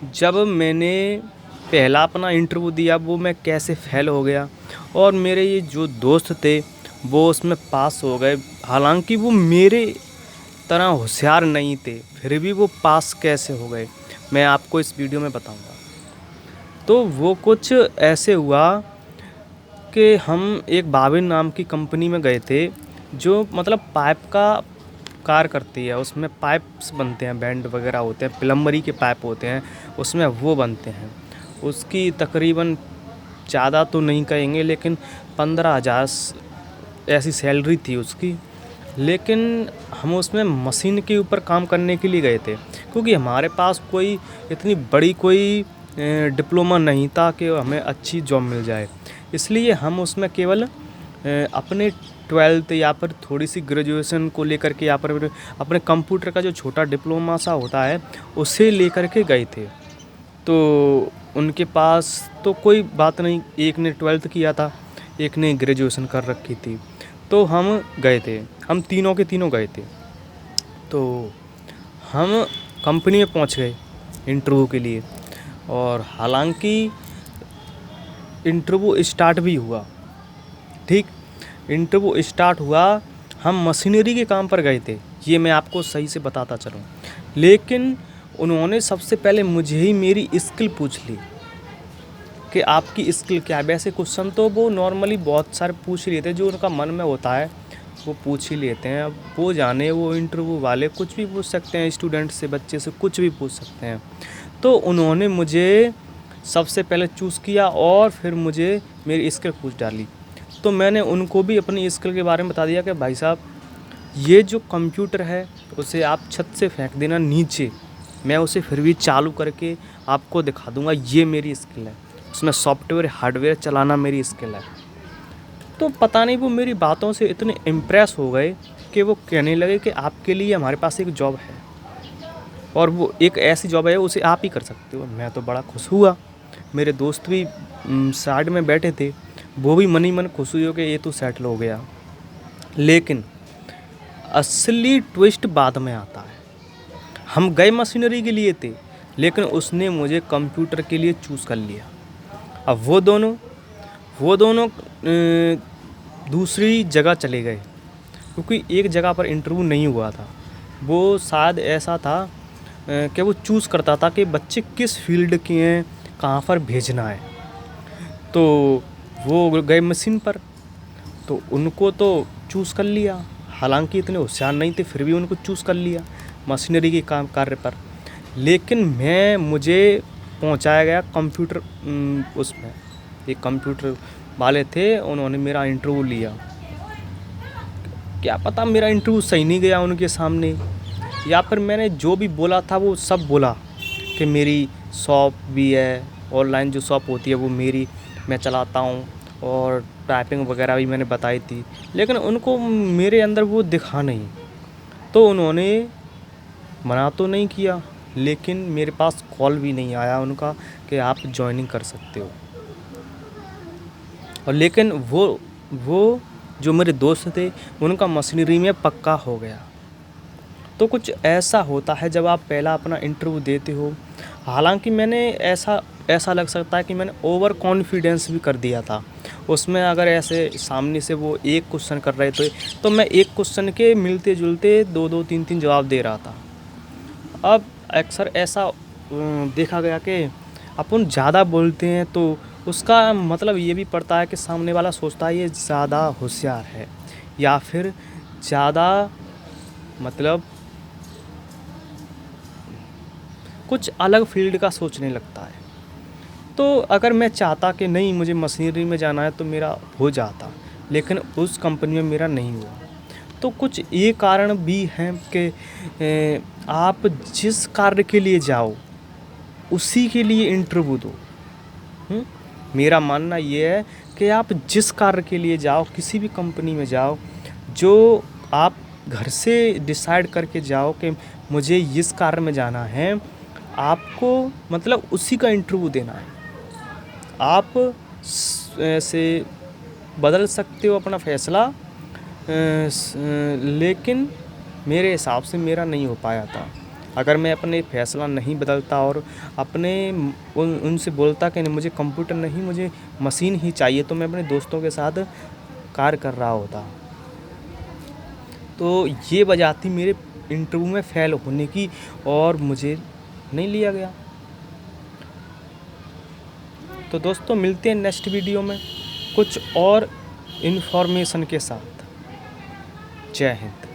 जब मैंने पहला अपना इंटरव्यू दिया वो मैं कैसे फ़ेल हो गया और मेरे ये जो दोस्त थे वो उसमें पास हो गए। हालांकि वो मेरे तरह होशियार नहीं थे, फिर भी वो पास कैसे हो गए मैं आपको इस वीडियो में बताऊंगा। तो वो कुछ ऐसे हुआ कि हम एक बाबिन नाम की कंपनी में गए थे, जो मतलब पाइप का कार्य करती है। उसमें पाइप्स बनते हैं, बैंड वगैरह होते हैं, प्लम्बरी के पाइप होते हैं, उसमें वो बनते हैं। उसकी तकरीबन ज़्यादा तो नहीं कहेंगे लेकिन 15,000 ऐसी सैलरी थी उसकी। लेकिन हम उसमें मशीन के ऊपर काम करने के लिए गए थे, क्योंकि हमारे पास कोई इतनी बड़ी कोई डिप्लोमा नहीं था कि हमें अच्छी जॉब मिल जाए। इसलिए हम उसमें केवल अपने 12th या फिर थोड़ी सी ग्रेजुएशन को लेकर के या फिर अपने कंप्यूटर का जो छोटा डिप्लोमा सा होता है उसे लेकर के गए थे। तो उनके पास तो कोई बात नहीं, एक ने 12th किया था, एक ने ग्रेजुएशन कर रखी थी। तो हम गए थे, हम तीनों के तीनों गए थे। तो हम कंपनी में पहुंच गए इंटरव्यू के लिए, और हालांकि इंटरव्यू स्टार्ट भी हुआ। ठीक, इंटरव्यू स्टार्ट हुआ, हम मशीनरी के काम पर गए थे, ये मैं आपको सही से बताता चलूँ। लेकिन उन्होंने सबसे पहले मुझे ही मेरी स्किल पूछ ली कि आपकी स्किल क्या है। वैसे क्वेश्चन तो वो नॉर्मली बहुत सारे पूछ ही लेते हैं, जो उनका मन में होता है वो पूछ ही लेते हैं। अब वो जाने, वो इंटरव्यू वाले कुछ भी पूछ सकते हैं, स्टूडेंट से, बच्चे से कुछ भी पूछ सकते हैं। तो उन्होंने मुझे सबसे पहले चूज़ किया और फिर मुझे मेरी स्किल पूछ डाली। तो मैंने उनको भी अपनी स्किल के बारे में बता दिया कि भाई साहब, ये जो कंप्यूटर है उसे आप छत से फेंक देना नीचे, मैं उसे फिर भी चालू करके आपको दिखा दूंगा, ये मेरी स्किल है। उसमें सॉफ्टवेयर हार्डवेयर चलाना मेरी स्किल है। तो पता नहीं वो मेरी बातों से इतने इम्प्रेस हो गए कि वो कहने लगे कि आपके लिए हमारे पास एक जॉब है, और वो एक ऐसी जॉब है उसे आप ही कर सकते हो। मैं तो बड़ा खुश हुआ। मेरे दोस्त भी साइड में बैठे थे, वो भी मन ही मन खुश हुए कि ये तो सेटल हो गया। लेकिन असली ट्विस्ट बाद में आता है। हम गए मशीनरी के लिए थे, लेकिन उसने मुझे कंप्यूटर के लिए चूज़ कर लिया। अब वो दोनों दूसरी जगह चले गए, क्योंकि एक जगह पर इंटरव्यू नहीं हुआ था। वो शायद ऐसा था कि वो चूज़ करता था कि बच्चे किस फील्ड के हैं, कहाँ पर भेजना है। तो वो गए मशीन पर, तो उनको तो चूज़ कर लिया। हालांकि इतने होशियार नहीं थे, फिर भी उनको चूज़ कर लिया मशीनरी के काम कार्य पर। लेकिन मुझे पहुंचाया गया कंप्यूटर, उसमें एक कंप्यूटर वाले थे, उन्होंने मेरा इंटरव्यू लिया। क्या पता मेरा इंटरव्यू सही नहीं गया उनके सामने, या फिर मैंने जो भी बोला था वो सब बोला कि मेरी शॉप भी है, ऑनलाइन जो शॉप होती है वो मेरी, मैं चलाता हूँ, और टाइपिंग वगैरह भी मैंने बताई थी। लेकिन उनको मेरे अंदर वो दिखा नहीं, तो उन्होंने मना तो नहीं किया, लेकिन मेरे पास कॉल भी नहीं आया उनका कि आप ज्वाइनिंग कर सकते हो। और लेकिन वो जो मेरे दोस्त थे उनका मशीनरी में पक्का हो गया। तो कुछ ऐसा होता है जब आप पहला अपना इंटरव्यू देते हो। हालांकि मैंने ऐसा लग सकता है कि मैंने ओवर कॉन्फिडेंस भी कर दिया था उसमें। अगर ऐसे सामने से वो एक क्वेश्चन कर रहे थे तो मैं एक क्वेश्चन के मिलते जुलते दो दो तीन तीन जवाब दे रहा था। अब अक्सर ऐसा देखा गया कि अपन ज़्यादा बोलते हैं तो उसका मतलब ये भी पड़ता है कि सामने वाला सोचता है ये ज़्यादा होशियार है, या फिर ज़्यादा मतलब कुछ अलग फील्ड का सोचने लगता है। तो अगर मैं चाहता कि नहीं मुझे मशीनरी में जाना है तो मेरा हो जाता, लेकिन उस कंपनी में मेरा नहीं हुआ। तो कुछ ये कारण भी हैं कि आप जिस कार्य के लिए जाओ उसी के लिए इंटरव्यू दो। मेरा मानना ये है कि आप जिस कार्य के लिए जाओ, किसी भी कंपनी में जाओ, जो आप घर से डिसाइड करके जाओ कि मुझे इस कार्य में जाना है, आपको मतलब उसी का इंटरव्यू देना है। आप ऐसे बदल सकते हो अपना फैसला, लेकिन मेरे हिसाब से मेरा नहीं हो पाया था। अगर मैं अपने फ़ैसला नहीं बदलता और अपने उनसे बोलता कि नहीं मुझे कंप्यूटर नहीं, मुझे मशीन ही चाहिए, तो मैं अपने दोस्तों के साथ कार्य कर रहा होता। तो ये वजह थी मेरे इंटरव्यू में फ़ेल होने की और मुझे नहीं लिया गया। तो दोस्तों मिलते हैं नेक्स्ट वीडियो में कुछ और इन्फॉर्मेशन के साथ। जय हिंद।